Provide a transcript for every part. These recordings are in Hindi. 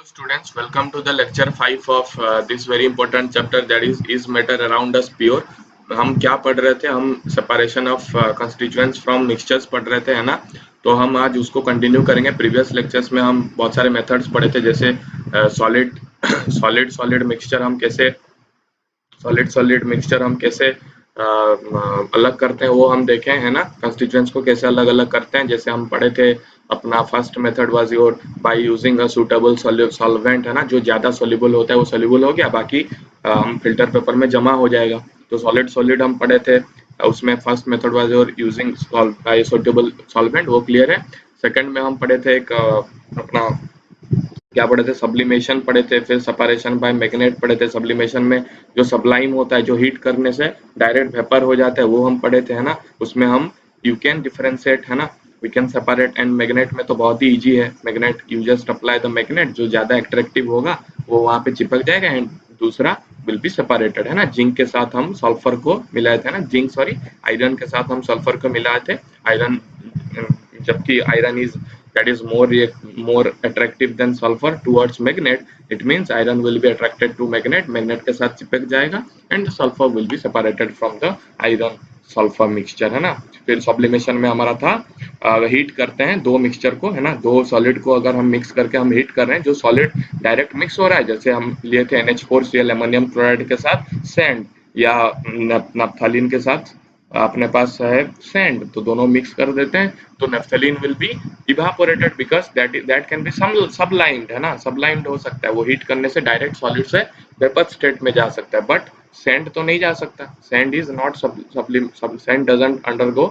students, welcome to the lecture 5 of this very important chapter, that is matter around us pure. हम क्या पढ़ रहे थे? हम separation of constituents from mixtures पढ़ रहे थे, है ना? तो हम आज उसको कंटिन्यू करेंगे। प्रीवियस लेक्चर्स में हम बहुत सारे मेथड्स पढ़े थे, जैसे सॉलिड सॉलिड मिक्सचर हम कैसे अलग करते हैं, वो हम देखें, है ना? कंस्टिट्यूएंट्स को कैसे अलग अलग करते हैं, जैसे हम पढ़े थे। अपना first method was your by using a suitable solvent, है ना? जो ज्यादा सोल्यूबल होता है वो सोल्यूबल हो गया, बाकी हम फिल्टर पेपर में जमा हो जाएगा। तो सॉलिड हम पढ़े थे, उसमें first method was your using by suitable solvent, वो क्लियर है। सेकंड में हम पढ़े थे एक अपना क्या पढ़े थे, सब्लिमेशन पढ़े थे, फिर सेपरेशन बाय मैग्नेट पढ़े थे। सब्लिमेशन में जो सबलाइम होता है, जो हीट करने से डायरेक्ट वेपर हो जाता है, वो हम पढ़े थे, है ना? उसमें हम यू कैन डिफरेंशिएट, है ना, we can separate. And magnet में तो बहुत ही इजी है। Magnet you just apply the magnet, जो ज्यादा अट्रैक्टिव होगा वो वहां पे चिपक जाएगा, एंड दूसरा विल बी सेपरेटेड, है ना? जिंक के साथ हम सल्फर को मिलाए थे ना, जिंक सॉरी आयरन के साथ हम सल्फर को मिलाए थे। आयरन, जबकि iron is that is more attractive than sulfur towards magnet, it means iron will be attracted to magnet के साथ चिपक जाएगा, and the sulfur will be separated from the iron sulphur mixture, है ना? फिर सब्लिमेशन में हमारा था हीट करते हैं दो मिक्सचर को, है ना? दो सॉलिड को अगर हम मिक्स करके हम हीट कर रहे हैं, जो सॉलिड डायरेक्ट मिक्स हो रहा है, जैसे हम लिए थे NH4Cl अमोनियम क्लोराइड के साथ सैंड, या नप्थालीन के साथ अपने पास है सैंड, तो दोनों मिक्स कर देते हैं, तो naphthalene will be evaporated because that can be sublimed, है ना? सबलाइम्ड हो सकता है, वो हीट करने से डायरेक्ट सॉलिड से वेपर स्टेट में जा सकता है, बट सैंड तो नहीं जा सकता। Sand is not sand doesn't undergo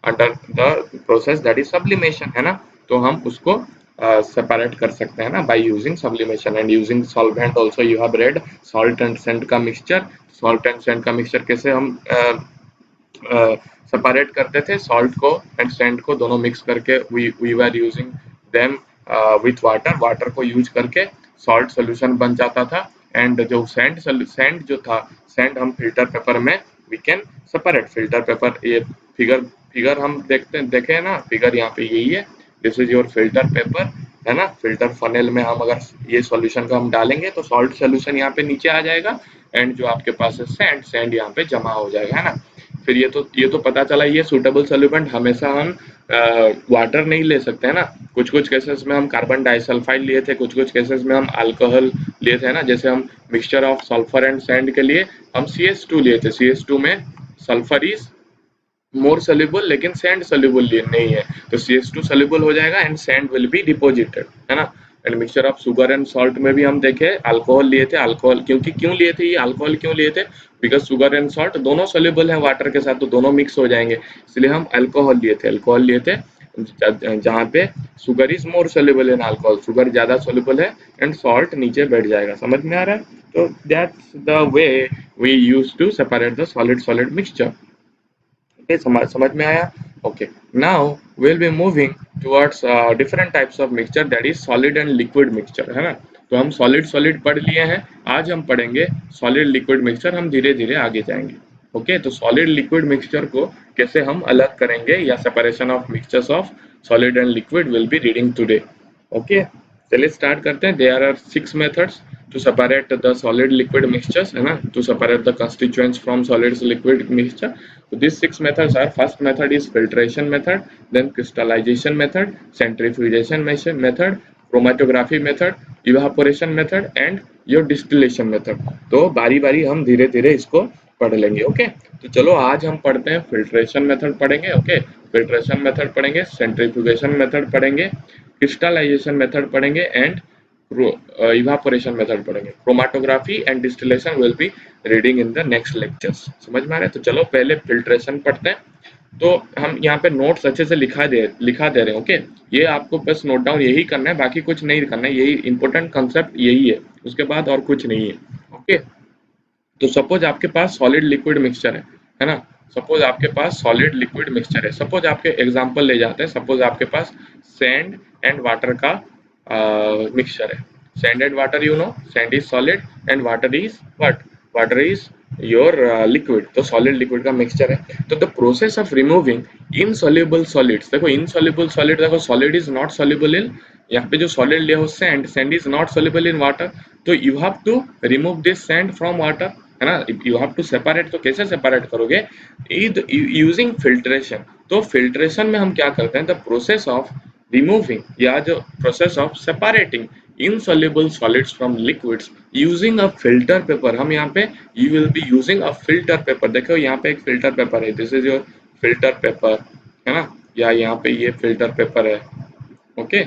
under the process that is sublimation, है ना? तो हम उसको सेपरेट कर सकते हैं ना, by using sublimation and using solvent. Also you have read salt and sand का मिक्सचर। सॉल्ट एंड सैंड का मिक्सचर कैसे हम सेपरेट करते थे? सॉल्ट को एंड सैंड को दोनों मिक्स करके we were using them with water को यूज करके सॉल्ट सोल्यूशन बन जाता था। एंड जो सैंड जो था, सैंड हम फिल्टर पेपर में we can separate. Filter paper, ये फिगर हम देखे ना, फिगर यहाँ पे यही है, this is your filter paper, है ना? फिल्टर फनेल में हम अगर ये सॉल्यूशन को हम डालेंगे तो सॉल्ट सोल्यूशन यहाँ पे नीचे आ जाएगा, एंड जो आपके पास है सैंड यहाँ पे जमा हो जाएगा, है ना? फिर ये तो पता चला, ये सूटेबल सोल्यूशन हमेशा हम वाटर नहीं ले सकते, है ना? कुछ केसेस में हम कार्बन डाइसल्फाइड लिए थे, कुछ केसेस में हम अल्कोहल लिए थे, ना? जैसे हम mixture of sulphur and sand के लिए हम CH2 लिए थे। CH2 में सल्फर इज मोर सोल्यूबल, लेकिन सैंड सोल्यूबल नहीं है, तो CH2 सोल्यूबल हो जाएगा and sand will be deposited, है ना? And mixture of sugar and salt में भी हम देखे अल्कोहल लिए थे। अल्कोहल क्यों लिए थे? ये अल्कोहल क्यों लिए थे? बिकॉज शुगर एंड सॉल्ट दोनों सोल्यूबल है वाटर के साथ, तो दोनों मिक्स हो जाएंगे, इसलिए हम अल्कोहल लिए थे जहाँ पे sugar is more soluble in alcohol, sugar ज्यादा सोल्यूबल है एंड सॉल्ट नीचे बैठ जाएगा। समझ में आ रहा है? तो that's the way we use to separate the solid mixture. Okay, समझ में आया? Okay, now we'll be moving towards different types of mixture, that is solid and liquid mixture, है ना? तो हम सॉलिड पढ़ लिए हैं, आज हम पढ़ेंगे सॉलिड लिक्विड मिक्सचर। हम धीरे धीरे आगे जाएंगे। ओके, तो सॉलिड लिक्विड मिक्सचर को कैसे हम अलग करेंगे, या separation of mixtures of solid and liquid will be reading today. Okay, चलिए स्टार्ट करते हैं। There are 6 methods to separate the solid liquid mixtures, है ना? To separate the constituents from solids liquid mixture. So these 6 methods are: first method is filtration method, then crystallization method, centrifugation method, chromatography method, evaporation method and your distillation method. तो बारी बारी हम धीरे धीरे इसको पढ़ लेंगे। ओके, तो चलो आज हम पढ़ते हैं फिल्ट्रेशन मेथड पढ़ेंगे। ओके, फिल्ट्रेशन मेथड पढ़ेंगे, सेंट्रीफ्यूगेशन मेथड पढ़ेंगे, क्रिस्टलाइजेशन मेथड पढ़ेंगे एंड इवापोरेशन मेथड पढ़ेंगे। Chromatography and distillation will be reading in the next lectures. समझ में आ रहा है? तो चलो पहले फिल्ट्रेशन पढ़ते हैं। तो हम यहाँ पे नोट्स अच्छे से लिखा दे रहे हैं। ओके, ये आपको बस नोट डाउन यही करना है, बाकी कुछ नहीं करना है, यही इंपॉर्टेंट कंसेप्ट यही है, उसके बाद और कुछ नहीं है। ओके, तो सपोज आपके पास सॉलिड लिक्विड मिक्सचर है ना? सपोज आपके पास सॉलिड लिक्विड मिक्सचर है। सपोज आपके एग्जांपल ले जाते हैं। सपोज आपके पास सैंड एंड वाटर का मिक्सचर है। Sand and water, you know, sand is solid and water is what? Water is your liquid. तो सॉलिड लिक्विड का मिक्सचर है। तो the process of removing insoluble solids, देखो इनसॉल्युबल सॉलिड, देखो solid is not soluble in यहाँ पे जो सॉलिड लिया हो sand, sand is not soluble in water, तो you have to remove this sand from water, है ना, यू हैव टू सेपरेट। तो कैसे सेपरेट करोगे? Using filtration. तो फिल्ट्रेशन में हम क्या करते हैं, द प्रोसेस ऑफ रिमूविंग या जो process of separating insoluble solids from liquids using a filter paper। हम यहाँ पे you will be using a filter paper। देखो यहाँ पे एक फिल्टर पेपर है, this is your filter paper, है ना, या यहाँ पे ये फिल्टर पेपर है, ओके।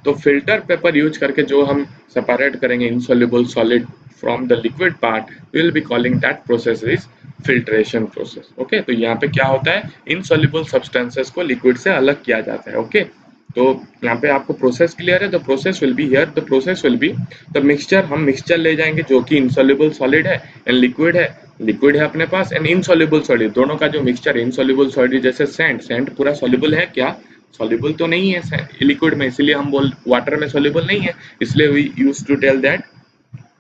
तो फिल्टर पेपर यूज करके जो हम सेपरेट करेंगे insoluble solid from the liquid part, we will be calling that process is filtration process, okay. तो यहाँ पे क्या होता है, insoluble substances को लिक्विड से अलग किया जाता है, ओके। तो यहाँ पे आपको प्रोसेस क्लियर है। The process will be here, the process will be the mixture. हम मिक्सचर ले जाएंगे जो कि insoluble solid है एंड लिक्विड है अपने पास, एंड insoluble solid, दोनों का जो मिक्सचर है insoluble solid, जैसे सैंड, सैंड पूरा soluble है क्या? सॉल्युबल तो नहीं है लिक्विड में, इसलिए हम बोल वाटर में सॉल्युबल नहीं है, इसलिए we use to tell that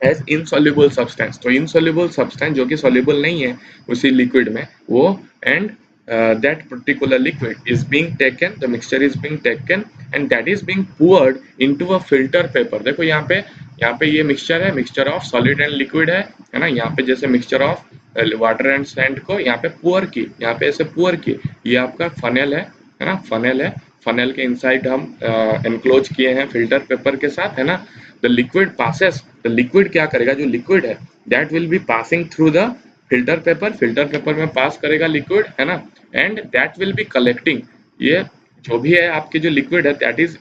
as insoluble substance. तो इनसॉल्युबल सब्सटेंस जो कि सॉल्युबल नहीं है उसी लिक्विड में, वो and that particular liquid is being taken, the mixture is being taken and that is being poured into a filter paper। देखो यहाँ पे ये मिक्सचर है, mixture of solid and liquid है ना। यहाँ पे जैसे mixture of water and sand को यहाँ पे पुअर की, यहाँ पे ऐसे पुअर की, ये आपका फनेल है ना, फनेल है। फनेल के इनसाइड हम एनक्लोज किए हैं फिल्टर पेपर के साथ, है ना। The liquid passes, the liquid क्या करेगा, जो लिक्विड है that will be passing through the filter paper, filter paper में पास करेगा लिक्विड, है ना, and that will B collecting. ये जो भी है आपके जो लिक्विड है दैट इज,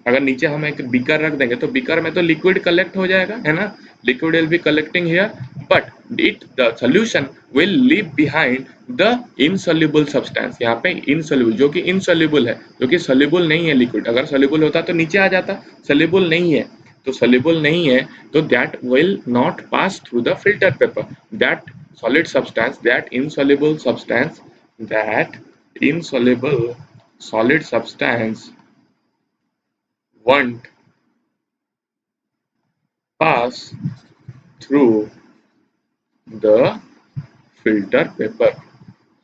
अगर नीचे हम एक बीकर रख देंगे तो बीकर में तो लिक्विड कलेक्ट हो जाएगा, है ना, liquid will B collecting here, but it the solution will leave behind the insoluble substance. यहाँ पे इनसॉल्युबल, जो कि इनसॉल्युबल है, जो कि सॉल्युबल नहीं है लिक्विड, अगर सॉल्युबल होता तो नीचे आ जाता, सॉल्युबल नहीं है, तो soluble नहीं है तो that will not pass through the filter paper, that solid substance, that insoluble substance, that insoluble solid substance won't pass through the filter paper।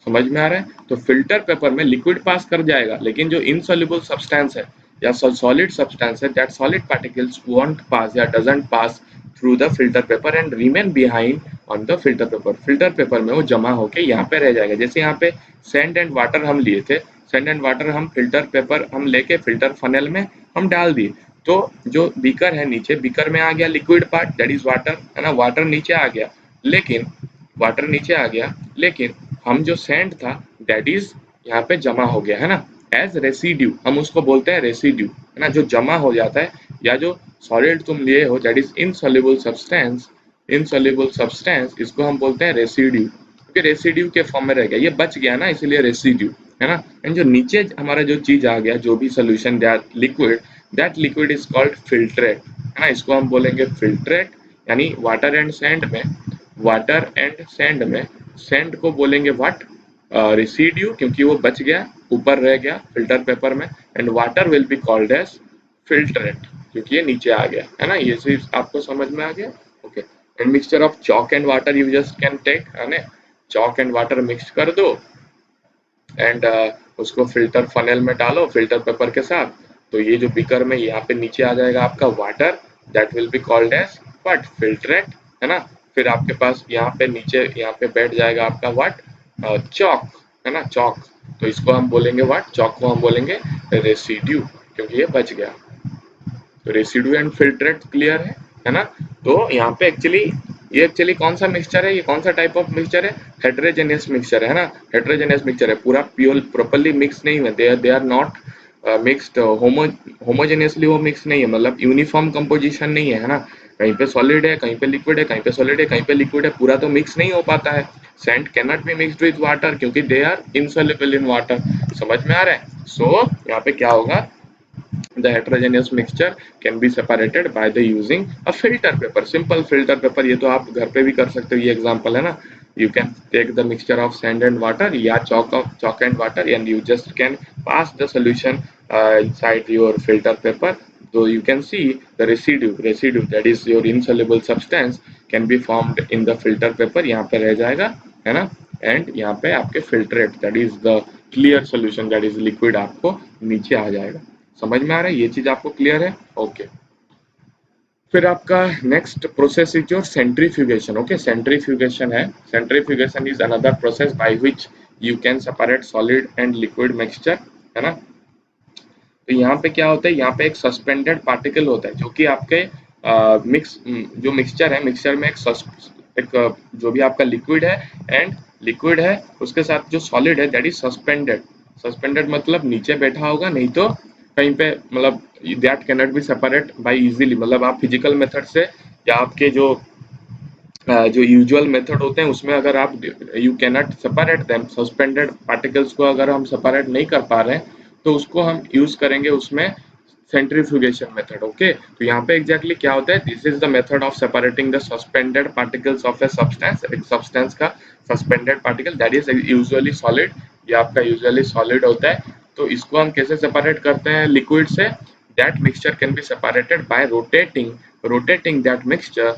समझ में आ रहा है? तो फिल्टर पेपर में लिक्विड पास कर जाएगा, लेकिन जो इनसॉल्युबल सब्सटेंस है या सॉलिड सब्सटेंस है, that solid particles won't pass या doesn't pass through the filter paper and remain behind on the filter paper. Filter paper में वो जमा होके यहाँ पे रह जाएगा। जैसे यहाँ पे सैंड एंड वाटर हम लिए थे, सैंड एंड वाटर हम फिल्टर पेपर हम लेके फिल्टर फनेल में हम डाल दिए, तो जो बीकर है नीचे, बीकर में आ गया liquid part that is water, है ना, वाटर नीचे आ गया, लेकिन वाटर नीचे आ गया, लेकिन हम जो सैंड था दैट इज यहाँ पे जमा हो गया, है ना, एज रेसिड्यू, हम उसको बोलते हैं रेसिड्यू, है ना, जो जमा हो जाता है, या जो सॉलिड तुम लिए हो that is insoluble substance, insoluble substance, इसको हम बोलते हैं रेसिड्यू, क्योंकि रेसिड्यू के फॉर्म में रह गया, ये बच गया ना, इसीलिए रेसिड्यू, है ना। एंड जो नीचे हमारा जो चीज आ गया, जो भी solution that liquid is called filtrate, है ना, इसको हम बोलेंगे फिल्ट्रेट। यानी वाटर एंड सैंड में, वाटर एंड सैंड में सैंड को बोलेंगे व्हाट, रेसिड्यू, क्योंकि वो बच गया, ऊपर रह गया फिल्टर पेपर में, and water will be called as filtrate, क्योंकि ये नीचे आ गया, है ना। ये चीज आपको समझ में आ गया, okay. And mixture of chalk and water you just can take, है ना, चॉक एंड वाटर मिक्स कर दो एंड उसको फिल्टर फनेल में डालो फिल्टर पेपर के साथ, तो ये जो बीकर में यहाँ पे नीचे आ जाएगा आपका water, that will be called as what, filtrate, है ना। फिर आपके पास यहाँ पे नीचे यहाँ पे बैठ जाएगा आपका व्हाट, चॉक, है ना, चॉक, तो इसको हम बोलेंगे व्हाट, चॉक को हम बोलेंगे रेसिड्यू, क्योंकि ये बच गया। तो रेसिड्यू एंड फिल्ट्रेट क्लियर है ना। तो यहाँ पे एक्चुअली कौन सा मिक्सचर है, ये कौन सा टाइप ऑफ मिक्सचर है, हेटेरोजेनियस मिक्सचर है ना, हेटेरोजेनियस मिक्सचर है, पूरा प्योर प्रॉपर्ली मिक्स नहीं है, they are not mixed homogeneously, वो मिक्स नहीं है, मतलब यूनिफॉर्म कंपोजिशन नहीं है ना, कहीं पे सॉलिड है, कहीं पे लिक्विड है, कहीं पे सॉलिड है, कहीं पे लिक्विड है, पूरा तो मिक्स नहीं हो पाता है। Sand can not be mixed with water क्योंकि they are insoluble in water. समझ में आ रहा है? सो यहाँ पे क्या होगा, the heterogeneous mixture can be separated by the using a filter paper, simple filter paper। ये तो आप घर पे भी कर सकते हो, ये एग्जांपल है ना। You can take the mixture of sand and water या chalk and water and you just can pass the solution inside your filter paper, so you can see the residue that is your insoluble substance can be formed in the filter paper, यहाँ पे रह जाएगा, है ना, एंड यहाँ पे आपके filtrate that is the clear solution that is liquid आपको नीचे आ जाएगा। समझ में आ रहा है? ये चीज आपको क्लियर है? ओके। फिर आपका next process is your centrifugation. Okay, centrifugation है, centrifugation is another process by which you can separate solid and liquid mixture, है ना। तो यहाँ पे क्या होता है, यहाँ पे एक सस्पेंडेड पार्टिकल होता है जो कि आपके जो मिक्सचर है, मिक्सचर में जो भी आपका लिक्विड है एंड लिक्विड है उसके साथ जो सॉलिड है दैट इज सस्पेंडेड। सस्पेंडेड मतलब नीचे बैठा होगा, नहीं तो कहीं पे, मतलब that can not B separate by easily, मतलब आप फिजिकल मेथड से या आपके जो यूजुअल मेथड होते हैं उसमें अगर आप you can not separate them, suspended particles को अगर हम सेपरेट नहीं कर पा रहे हैं तो उसको हम यूज करेंगे उसमें सेंट्रीफ्यूगेशन मेथड। ओके, तो यहाँ पे एग्जैक्टली क्या होता है, this is the method of separating the suspended particles of a substance, एक सब्सटेंस का suspended particle that is usually solid, ये आपका यूजुअली सॉलिड होता है। तो इसको हम कैसे सेपरेट करते हैं लिक्विड से, that mixture can be separated by rotating that mixture,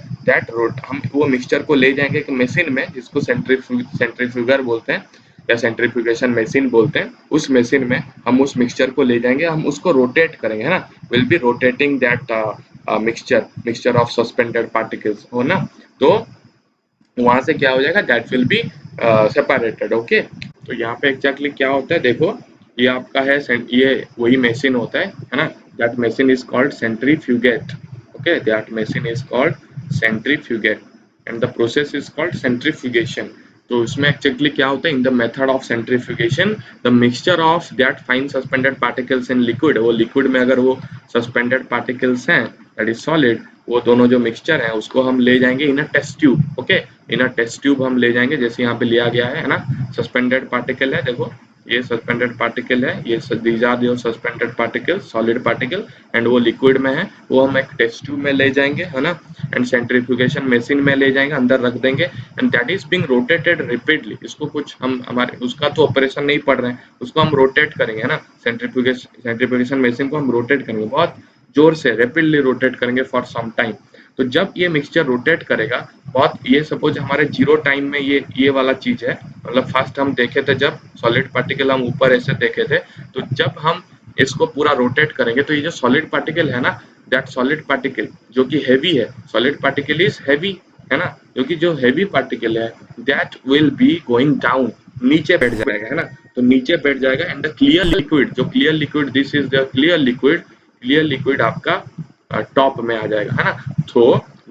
हम वो मिक्सचर को ले जाएंगे एक मशीन में जिसको सेंट्रीफ्यूगर बोलते हैं या सेंट्रीफ्यूगेशन मशीन बोलते हैं। उस मशीन में हम उस मिक्सचर को ले जाएंगे, हम उसको रोटेट करेंगे, है ना, will be rotating that mixture of suspended particles, हो ना। तो वहां से क्या हो जाएगा, that will be separated. Okay, तो यहाँ पे एग्जैक्टली क्या होता है देखो, ये आपका है ये वही मशीन होता है ना, that machine is called centrifugate. Okay, that machine is called centrifugate and the process is called centrifugation. तो इसमें एक्चुअली क्या होता है, in the method of centrifugation the mixture of that fine suspended particles in liquid, वो लिक्विड में अगर वो सस्पेंडेड पार्टिकल्स हैं दैट इज सॉलिड, वो दोनों जो मिक्सचर है उसको हम ले जाएंगे in a test tube. Okay, in a test tube हम ले जाएंगे, जैसे यहाँ पे लिया गया है ना, सस्पेंडेड पार्टिकल है, देखो ये सस्पेंडेड पार्टिकल है, ये these are your suspended particle, solid particle, and वो लिक्विड में है, वो हम एक टेस्ट ट्यूब में ले जाएंगे, है ना, एंड सेंट्रीफ्यूगेशन मशीन में ले जाएंगे, अंदर रख देंगे, and that is being rotated repeatedly. इसको कुछ हम हमारे उसका तो ऑपरेशन नहीं पड़ रहे हैं, उसको हम रोटेट करेंगे, है ना, सेंट्रीफ्यूगेशन मशीन को हम रोटेट करेंगे, बहुत जोर से रैपिडली रोटेट करेंगे फॉर सम टाइम। तो जब ये मिक्सचर रोटेट करेगा बहुत, ये सपोज हमारे जीरो टाइम में ये वाला चीज है, मतलब फर्स्ट हम देखे थे जब सॉलिड पार्टिकल हम ऊपर ऐसे देखे थे, तो जब हम इसको पूरा रोटेट करेंगे तो ये जो सॉलिड पार्टिकल है ना, दैट सॉलिड पार्टिकल जो कि हैवी है, सॉलिड पार्टिकल इज हैवी, है ना, क्योंकि जो हैवी पार्टिकल है that will be going down, नीचे बैठ जाएगा, है ना, तो नीचे बैठ जाएगा, एंड द क्लियर लिक्विड, जो clear liquid, this is the clear liquid, clear liquid आपका टॉप में आ जाएगा, है ना। तो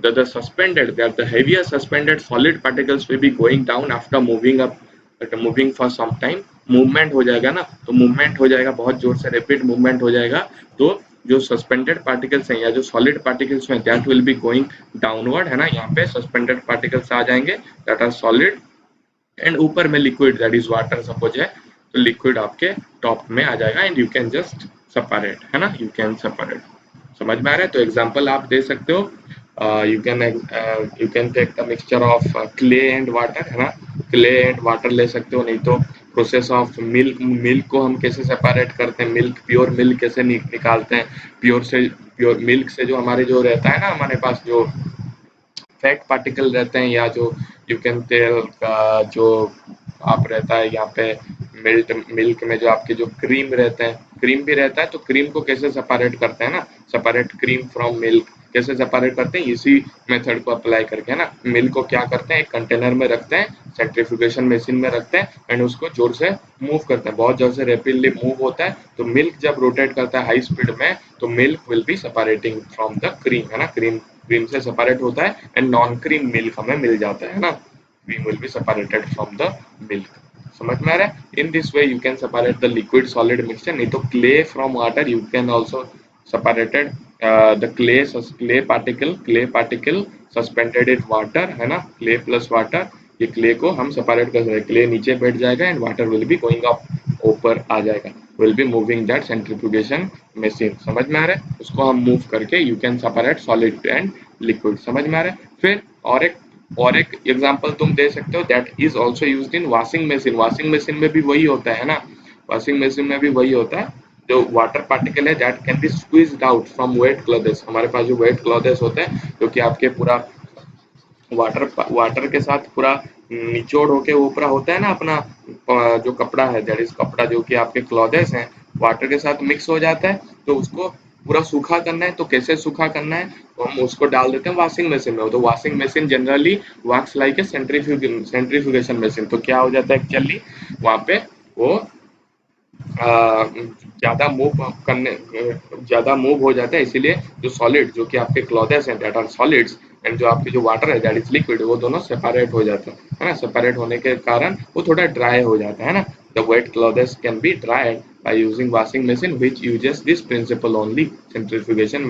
the suspended, that the heavier suspended solid particles will be going down after moving up, moving for some time, movement हो जाएगा ना, तो मूवमेंट हो जाएगा बहुत जोर से, रैपिड मूवमेंट हो जाएगा, तो जो सस्पेंडेड पार्टिकल्स हैं या जो सॉलिड पार्टिकल्स हैं that will be going downward, है ना, यहाँ पे सस्पेंडेड पार्टिकल्स आ जाएंगे दैट आर सॉलिड, एंड ऊपर में liquid that is water suppose है, तो लिक्विड आपके टॉप में आ जाएगा, and you can just separate, है ना, यू कैन सेपरेट। समझ में आ रहा है? तो एग्जांपल आप दे सकते हो, you can take the mixture of clay and water, है ना, क्ले एंड वाटर ले सकते हो, नहीं तो प्रोसेस ऑफ मिल्क, मिल्क को हम कैसे सेपरेट करते हैं, मिल्क प्योर मिल्क कैसे निकालते हैं, प्योर मिल्क से जो हमारे जो रहता है ना, हमारे पास जो फैट पार्टिकल रहते हैं, या जो यू कैन टेल का जो आप रहता है यहाँ पे मिल्क में जो आपके जो क्रीम रहते हैं, क्रीम भी रहता है, तो क्रीम को कैसे सेपरेट करते हैं ना, सेपरेट क्रीम फ्रॉम मिल्क कैसे सेपरेट करते हैं, इसी मेथड को अप्लाई करके, है ना। मिल्क को क्या करते हैं, एक कंटेनर में रखते हैं, सेंट्रीफ्यूगेशन मशीन में रखते हैं, एंड उसको जोर से मूव करते हैं, बहुत जोर से रैपिडली मूव होता है, तो मिल्क जब रोटेट करता है हाई स्पीड में, तो milk will be separating from the cream, है ना, क्रीम क्रीम से सेपरेट होता है, एंड नॉन क्रीम मिल्क हमें मिल जाता है ना, cream will be separated from the milk. समझ में आ रहा है? इन this way you can separate the liquid solid mixture, नहीं तो clay from water you can also separated the clay particle suspended in water, है ना, clay plus water, ये clay को हम separate कर सकते हैं, clay नीचे बैठ जाएगा and water will be going up, ऊपर आ जाएगा, will be moving that centrifugation machine। समझ में आ रहा है? उसको हम move करके you can separate solid and liquid। समझ में आ रहा है? फिर और एक एग्जांपल तुम दे सकते हो, that is also used in washing machine. Washing machine में भी वही होता है ना, वॉशिंग मशीन में भी वही होता है, जो वाटर पार्टिकल है that can be squeezed out from wet clothes. हमारे पास जो वेट क्लॉथेस होते हैं जो कि आपके पूरा वाटर के साथ पूरा निचोड़ होके ऊपर होता है ना अपना जो कपड़ा है, दैट इज कपड़ा जो कि आपके क्लॉथेस हैं, वाटर के साथ मिक्स हो जाता है, तो उसको पूरा सूखा करना है। तो कैसे सूखा करना है, तो हम उसको डाल देते हैं वॉशिंग मशीन में। तो washing machine generally works like a centrifugation machine. तो क्या हो जाता है एक्चुअली वहाँ पे वो ज़्यादा मूव करने ज़्यादा मूव हो जाता है, इसीलिए जो सॉलिड जो कि आपके क्लॉथेस हैं दैट आर सॉलिड्स एंड जो आपके जो वाटर है दैट इज लिक्विड, वो दोनों सेपरेट हो जाते हैं, है ना। सेपरेट होने के कारण वो थोड़ा ड्राई हो जाता है ना। The wet clothes can be dried by using washing machine which uses this principle only, centrifugation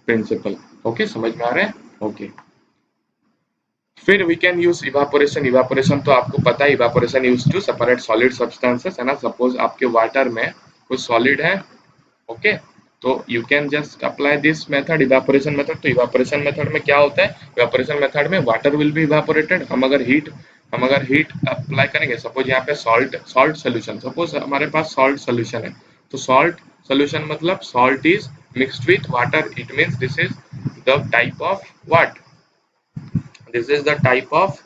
principle। Okay, समझ में आ रहा है? ओके। फिर we can use evaporation. Evaporation तो आपको पता है, evaporation use to separate solid substances, है ना। सपोज आपके वाटर में कुछ सॉलिड है, ओके, तो you can just apply this method, evaporation method. तो इवापोरेशन मेथड में क्या होता है, इवापोरेशन मेथड में वाटर विल बी इवापोरेटेड। हम अगर हीट अप्लाई करेंगे, सपोज यहाँ पे सॉल्ट सोल्यूशन, सपोज हमारे पास सॉल्ट सोल्यूशन है, तो सॉल्ट सोल्यूशन मतलब salt is mixed with water, it means this is the type of what, this is the type of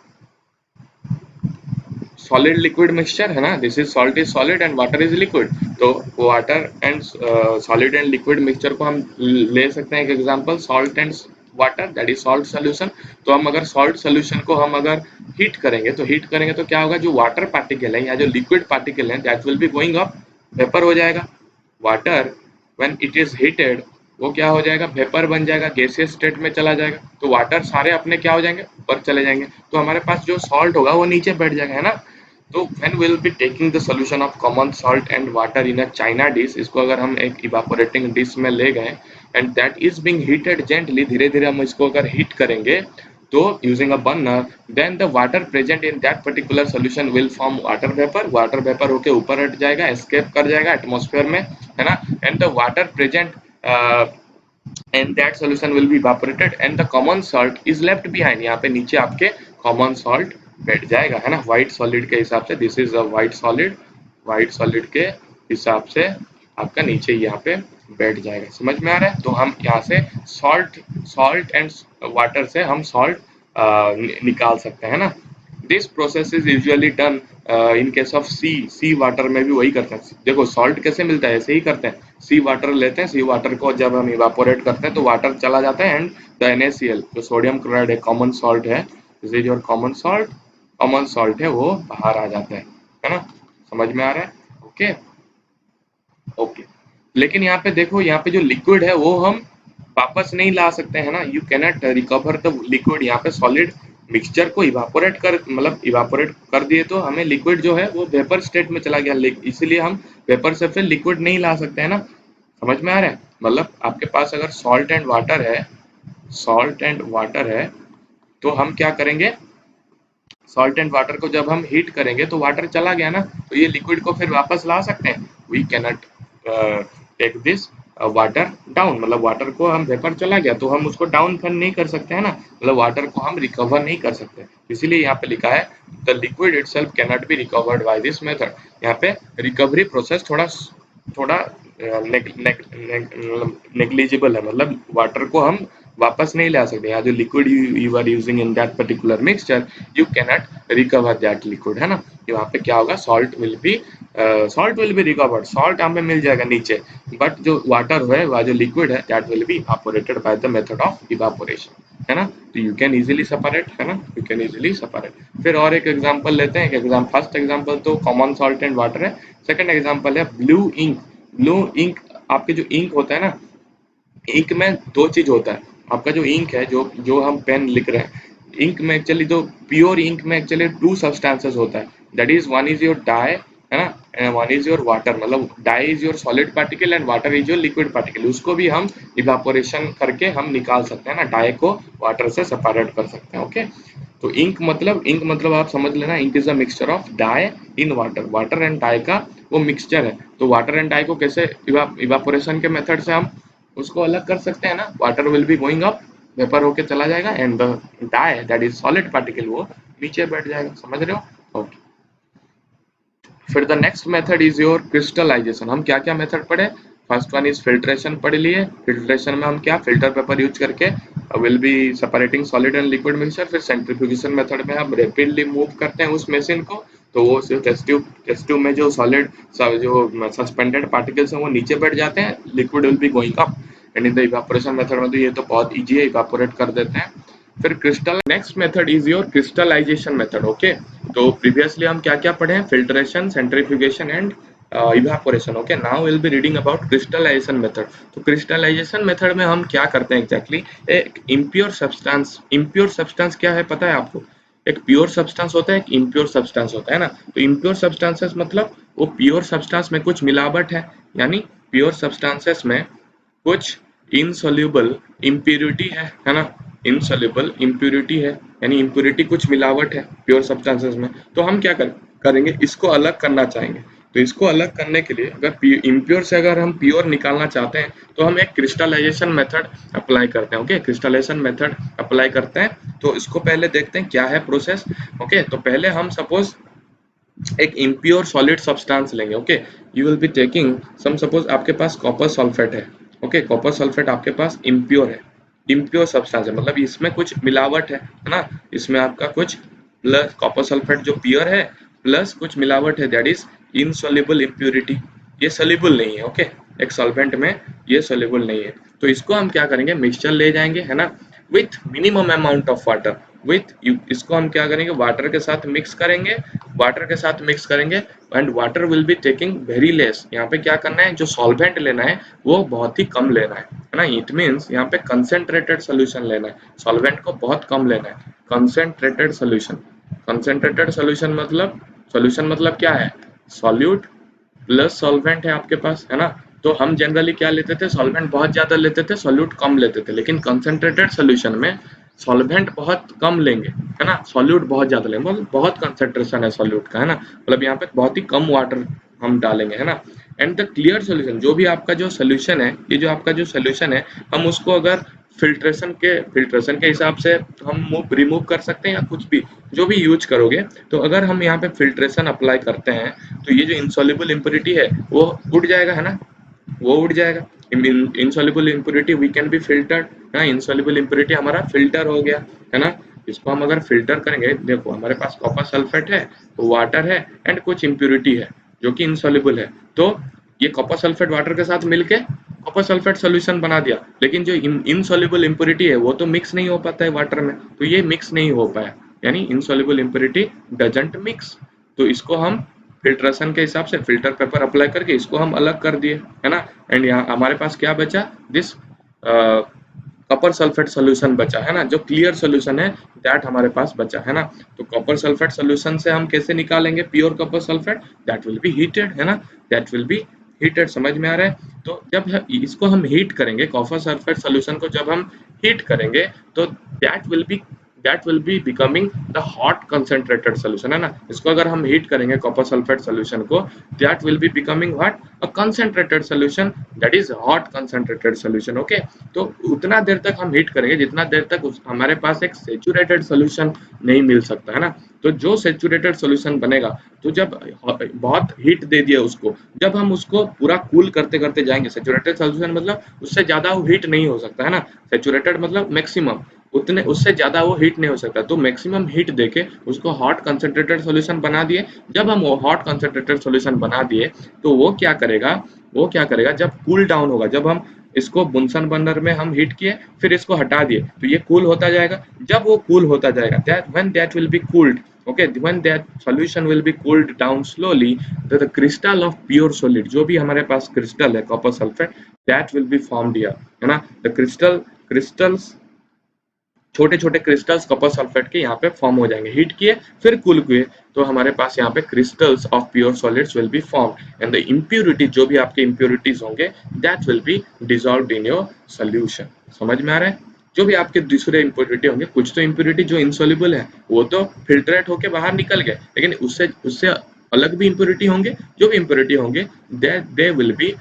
solid liquid mixture, है ना। This is salt is solid and water is liquid. तो water and solid and liquid mixture को हम ले सकते हैं एक example, salt and water that is salt solution. तो हम अगर सॉल्ट सोल्यूशन को हम अगर हीट करेंगे, तो क्या होगा, जो वाटर पार्टिकल है या जो लिक्विड पार्टिकल है that will be going up, vapour हो जाएगा। Water when it is heated, वो क्या हो जाएगा, वेपर बन जाएगा, गैसियस स्टेट में चला जाएगा। तो वाटर सारे अपने क्या हो जाएंगे, ऊपर चले जाएंगे। तो हमारे पास जो सॉल्ट होगा वो नीचे बैठ जाएगा, है ना। तो when we'll be taking the solution of common salt and water in a china dish, इसको अगर हम एक evaporating dish में ले गए and that is being heated gently, धीरे धीरे हम इसको अगर हीट करेंगे, तो using a burner, then the water present in that particular solution will form water vapor। water vapor होके ऊपर हट जाएगा, escape कर जाएगा एटमॉस्फेयर में, है ना। and the water present and that solution will be evaporated and the common salt is left behind। यहाँ पे नीचे आपके common salt बैठ जाएगा, है ना। व्हाइट सॉलिड के हिसाब से, this is a white solid के हिसाब से आपका नीचे यहाँ पे बैठ जाएगा। समझ में आ रहा है? तो हम यहाँ से सॉल्ट एंड वाटर से हम सॉल्ट निकाल सकते हैं ना। This process is usually done in case of sea water में भी वही करते हैं। देखो सॉल्ट कैसे मिलता है, ऐसे ही करते हैं। सी वाटर लेते हैं, सी वाटर को जब हम इवापोरेट करते हैं तो वाटर चला जाता है एंड द NaCl जो सोडियम क्लोराइड है, कॉमन सॉल्ट है, this is your common salt है, वो बाहर आ जाता है ना। समझ में आ रहा है? Okay okay. लेकिन यहाँ पे देखो, यहाँ पे जो लिक्विड है वो हम वापस नहीं ला सकते हैं ना। You cannot recover the liquid. यहाँ पे सॉलिड मिक्सचर को इवापोरेट कर दिए, तो हमें लिक्विड जो है वो वेपर स्टेट में चला गया, इसीलिए हम वेपर से फिर लिक्विड नहीं ला सकते हैं ना। समझ में आ रहा है? मतलब आपके पास अगर सॉल्ट एंड वाटर है, तो हम क्या करेंगे, सॉल्ट एंड वाटर को जब हम हीट करेंगे तो वाटर चला गया ना, तो ये लिक्विड को फिर वापस ला सकते हैं। We cannot take this water down, मतलब वाटर को हम वेपर चला गया तो हम उसको डाउन फिर नहीं कर सकते हैं ना, मतलब वाटर को हम रिकवर नहीं कर सकते। इसीलिए यहाँ पे लिखा है the liquid itself cannot be recovered by this method. यहाँ पे रिकवरी प्रोसेस थोड़ा थोड़ा नेग्लिजिबल है, मतलब वाटर को हम वापस नहीं ला सकते। यहाँ जो liquid you are using in that particular mixture, you cannot recover that liquid, है ना। यहाँ पे क्या होगा, salt will be recovered, salt यहाँ पे मिल जाएगा नीचे, बट जो वाटर है वह जो लिक्विड है that will be evaporated bye the method of evaporation, है ना। तो यू कैन इजीली सेपरेट, है ना, यू कैन इजीली सेपरेट। फिर और एक एग्जांपल लेते हैं। फर्स्ट एग्जांपल तो कॉमन सॉल्ट एंड वाटर है। सेकंड एग्जांपल है ब्लू इंक। ब्लू इंक, आपके जो इंक होता है ना, इंक में दो चीज होता है। आपका जो इंक है, जो जो हम पेन लिख रहे हैं, इंक में एक्चुअली तो प्योर इंक में एक्चुअली टू सब्सटेंसेस होता है, that is one is your dye, है ना, and one is your water. मतलब dye is your solid particle and water is your liquid particle. उसको भी हम इवापोरेशन करके हम निकाल सकते हैं ना, डाई को वाटर से सेपरेट कर सकते हैं। ओके, तो इंक मतलब आप समझ लेना, ink is a mixture of dye in water. Water and dye का वो मिक्सचर है। तो वाटर एंड डाई को कैसे इवापोरेशन के मेथड से हम उसको अलग कर सकते हैं ना। Water will be going up, vapour होके चला जाएगा and the dye that is solid particle वो नीचे बैठ जाएगा। समझ रहे हो? ओके। फिर the next method is your crystallisation. हम क्या क्या मेथड पढ़े? फर्स्ट वन इज फिल्ट्रेशन पढ़ लिए। फिल्ट्रेशन में हम क्या फिल्टर पेपर यूज करके will be separating solid and liquid mixture. फिर सेंट्रीफ्यूगेशन मेथड में हम रैपिडली मूव करते हैं उस मशीन को तो वो सिर्फ टेस्ट ट्यूब में जो सॉलिड जो सस्पेंडेड पार्टिकल्स हैं वो नीचे बैठ जाते हैं, liquid will be going up. And in the evaporation method में तो ये तो बहुत ईजी है, इवापोरेट कर देते हैं। फिर crystal next method is your crystallisation method. Okay, तो प्रीवियसली हम क्या क्या पढ़े हैं, filtration, centrifugation and evaporation. Okay, now will be reading about crystallisation method. तो क्रिस्टलाइजेशन मेथड में हम क्या करते हैं एग्जैक्टली, एक इम्प्योर सब्सटेंस क्या है पता है आपको? एक प्योर सब्सटेंस होता है, एक इम्प्योर सब्सटेंस होता है ना। तो इम्प्योर सब्सटेंसेस मतलब वो प्योर सब्सटेंस में कुछ मिलावट है, यानी प्योर सब्सटेंसेस में कुछ इनसोल्यूबल इम्प्योरिटी है ना। इनसोल्यूबल इम्प्योरिटी है, यानी इम्प्योरिटी कुछ मिलावट है प्योर सब्सटेंसेस में। तो हम क्या करेंगे, इसको अलग करना चाहेंगे। तो इसको अलग करने के लिए अगर इम्प्योर से अगर हम प्योर निकालना चाहते हैं तो हम एक क्रिस्टलाइजेशन मेथड अप्लाई करते हैं। ओके, क्रिस्टलाइजेशन मेथड अप्लाई करते हैं। तो इसको पहले देखते हैं क्या है प्रोसेस। ओके, तो पहले हम सपोज एक इम्प्योर सॉलिड सब्सटेंस लेंगे। Okay, you will be taking some, suppose आपके पास कॉपर सल्फेट है। ओके, कॉपर सल्फेट आपके पास इम्प्योर है, इम्प्योर सब्सटेंस है, मतलब इसमें कुछ मिलावट है ना। इसमें आपका कुछ प्लस कॉपर सल्फेट जो प्योर है प्लस कुछ मिलावट है, दैट इज इनसॉल्युबल इम्प्योरिटी। ये सोल्यूबल नहीं है। ओके, एक सॉल्वेंट में ये सोल्यूबल नहीं है। तो इसको हम क्या करेंगे, मिक्सचर ले जाएंगे है ना, with minimum amount of water. इसको हम क्या करेंगे, वाटर के साथ मिक्स करेंगे, वाटर के साथ मिक्स करेंगे। And water will be taking very less. यहाँ पे क्या करना है, जो सॉल्वेंट लेना है वो बहुत ही कम लेना है ना। इट मीन्स यहाँ पे कंसेंट्रेटेड सोल्यूशन लेना है, सॉल्वेंट को बहुत कम लेना है। कंसेंट्रेटेड सोल्यूशन, कंसेंट्रेटेड सोल्यूशन मतलब क्या है, सॉल्यूट प्लस सॉल्वेंट है आपके पास है ना। तो हम जनरली क्या लेते थे, सॉल्वेंट बहुत ज्यादा लेते थे, सॉल्यूट कम लेते थे। लेकिन कंसेंट्रेटेड सोल्यूशन में सॉल्वेंट बहुत कम लेंगे है ना, सॉल्यूट बहुत ज्यादा लेंगे, मतलब बहुत कंसेंट्रेशन है सॉल्यूट का है ना, मतलब यहाँ पे बहुत ही कम वाटर हम डालेंगे है ना। एंड द क्लियर सोल्यूशन, जो भी आपका जो सोल्यूशन है, ये जो आपका जो सोल्यूशन है, हम उसको अगर फिल्ट्रेशन के हिसाब से हम रिमूव कर सकते हैं या कुछ भी जो भी यूज करोगे। तो अगर हम यहाँ पे फिल्ट्रेशन अप्लाई करते हैं तो ये जो इनसॉल्युबल इम्प्योरिटी है वो उड़ जाएगा है ना, वो उड़ जाएगा। Insoluble impurity we can be filtered ना, इनसॉल्युबल इम्प्योरिटी हमारा फिल्टर हो गया है ना। इसको हम अगर फिल्टर करेंगे, देखो हमारे पास कॉपर सल्फेट है, वाटर है एंड कुछ इम्प्योरिटी है जो कि इनसॉल्युबल है। तो ये कॉपर सल्फेट वाटर के साथ मिलके कॉपर सल्फेट सोल्यूशन बना दिया। लेकिन जो इनसॉल्युबल इम्प्योरिटी है वो तो मिक्स नहीं हो पाता है वाटर में, तो ये मिक्स नहीं हो पाया, यानी इनसॉल्युबल इम्प्योरिटी डजंट मिक्स। तो इसको हम फिल्ट्रेशन के हिसाब से फिल्टर पेपर अप्लाई करके इसको हम अलग कर दिए है ना। एंड यहाँ हमारे पास क्या बचा, दिस कॉपर सल्फेट सोल्यूशन बचा है ना, जो क्लियर सोल्यूशन है दैट हमारे पास बचा है ना। तो कॉपर सल्फेट सोल्यूशन से हम कैसे निकालेंगे pure copper sulphate, that will B heated है ना, दैट विल बी हीटेड। समझ में आ रहा है? तो जब इसको हम हीट करेंगे, कॉपर सल्फेट सोल्यूशन को जब हम हीट करेंगे तो that will be becoming the hot concentrated solution है ना। इसको अगर हम हीट करेंगे कॉपर सल्फेट सोल्यूशन को, that will be becoming what, a concentrated solution, that is hot concentrated solution. Okay, तो उतना देर तक हम हीट करेंगे जितना देर तक हमारे पास एक सेचुरेटेड सोल्यूशन नहीं मिल सकता है ना। तो जो सेचुरेटेड सोल्यूशन बनेगा, तो जब बहुत हीट दे दिया उसको, जब हम उसको पूरा कूल करते करते जाएंगे, सेचुरेटेड सोल्यूशन मतलब उससे ज्यादा वो हीट नहीं हो सकता है ना, सेचुरेटेड मतलब मैक्सिमम, उतने उससे ज्यादा वो हीट नहीं हो सकता। तो मैक्सिमम हीट देके उसको हॉट कंसंट्रेटेड सॉल्यूशन बना दिए। जब हम वो हॉट कंसंट्रेटेड सॉल्यूशन बना दिए तो वो क्या करेगा जब कूल डाउन होगा, जब हम इसको बुनसन बर्नर में हम हीट किए फिर इसको हटा दिए तो ये कूल होता जाएगा। जब वो कूल होता जाएगा, that will B cooled, okay, when that solution will be cooled down slowly, the crystal of pure solid, जो भी हमारे पास क्रिस्टल है copper sulphate, that will be formed here है ना। the crystals, छोटे छोटे क्रिस्टल्स कॉपर सल्फेट के यहाँ पे फॉर्म हो जाएंगे, हीट किए फिर कूल किए तो हमारे पास यहाँ पे crystals of pure solids will be form. And the impurity, जो भी आपके इम्प्योरिटीज होंगे, that will B dissolved in your solution. समझ में आ रहा है? जो भी आपके दूसरे इम्प्योरिटी होंगे, कुछ तो इम्प्योरिटी जो इनसॉल्युबल है वो तो फिल्ट्रेट होके बाहर निकल गए, लेकिन उससे उससे अलग भी इम्प्योरिटी होंगे, जो भी इम्प्योरिटी होंगे they will be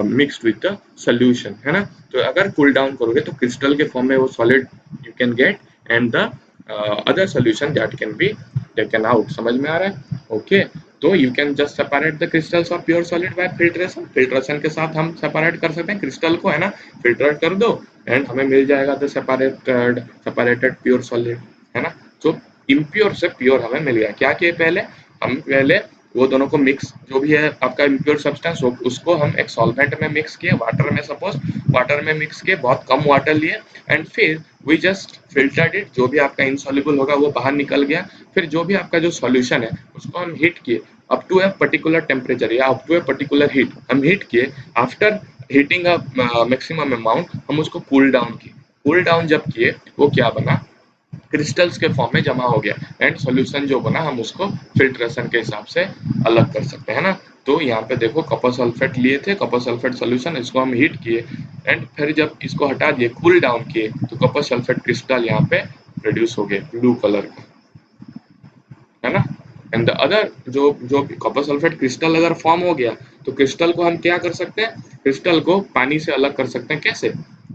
mixed with the solution है ना। तो अगर कूल डाउन करोगे तो क्रिस्टल के फॉर्म में वो solid you can get and the other solution that can be taken out। समझ में आ रहा है? ओके, तो you can just separate the crystals of pure solid by filtration। Filtration के साथ हम सेपरेट कर सकते हैं क्रिस्टल को है ना, फिल्टर कर दो एंड हमें मिल जाएगा द सेपरेटेड प्योर सॉलिड है ना। तो इम्प्योर से प्योर हमें मिल गया। क्या किए पहले, हम पहले वो दोनों को मिक्स, जो भी है आपका इम्प्योर सब्सटेंस हो उसको हम एक सॉल्वेंट में मिक्स किए, वाटर में, सपोज वाटर में मिक्स किए, बहुत कम वाटर लिए, एंड फिर वी जस्ट फिल्टर्ड इट, जो भी आपका इनसॉल्युबल होगा वो बाहर निकल गया। फिर जो भी आपका जो सॉल्यूशन है उसको हम हीट किए up to a particular temperature या up to a particular heat, हम हीट किए। After heating a maximum amount हम उसको कूल डाउन किए। कूल डाउन जब किए वो क्या बना, क्रिस्टल्स के फॉर्म में जमा हो गया, एंड सॉल्यूशन जो बना हम उसको फिल्ट्रेशन के हिसाब से अलग कर सकते हैं ना। तो यहाँ पे देखो कॉपर सल्फेट लिए थे, कॉपर सल्फेट सॉल्यूशन, इसको हम हीट किए, एंड फिर जब इसको हटा दिए, कूल डाउन किए, तो कॉपर सल्फेट क्रिस्टल यहाँ पे प्रोड्यूस हो गए ब्लू कलर का, है ना। एंड द अदर, जो जो कॉपर सल्फेट क्रिस्टल अगर फॉर्म हो गया तो क्रिस्टल को हम क्या कर सकते हैं, क्रिस्टल को पानी से अलग कर सकते हैं। कैसे?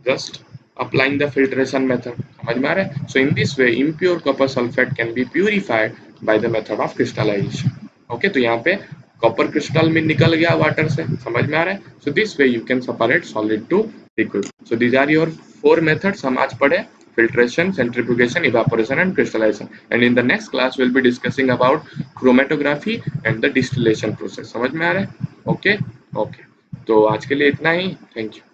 Just applying the filtration method, समझ में आ रहा है। So in this way impure copper sulphate can be purified by the method of crystallisation. Okay, तो यहाँ पे कॉपर क्रिस्टल में निकल गया वाटर से, समझ में आ रहा है। So this way you can separate solid to liquid. So these are your 4 methods हम आज पढ़े: filtration, centrifugation, evaporation and crystallization. And in the next class we'll be discussing about chromatography and the distillation process. समझ में आ रहा है? ओके ओके, तो आज के लिए इतना ही, थैंक यू।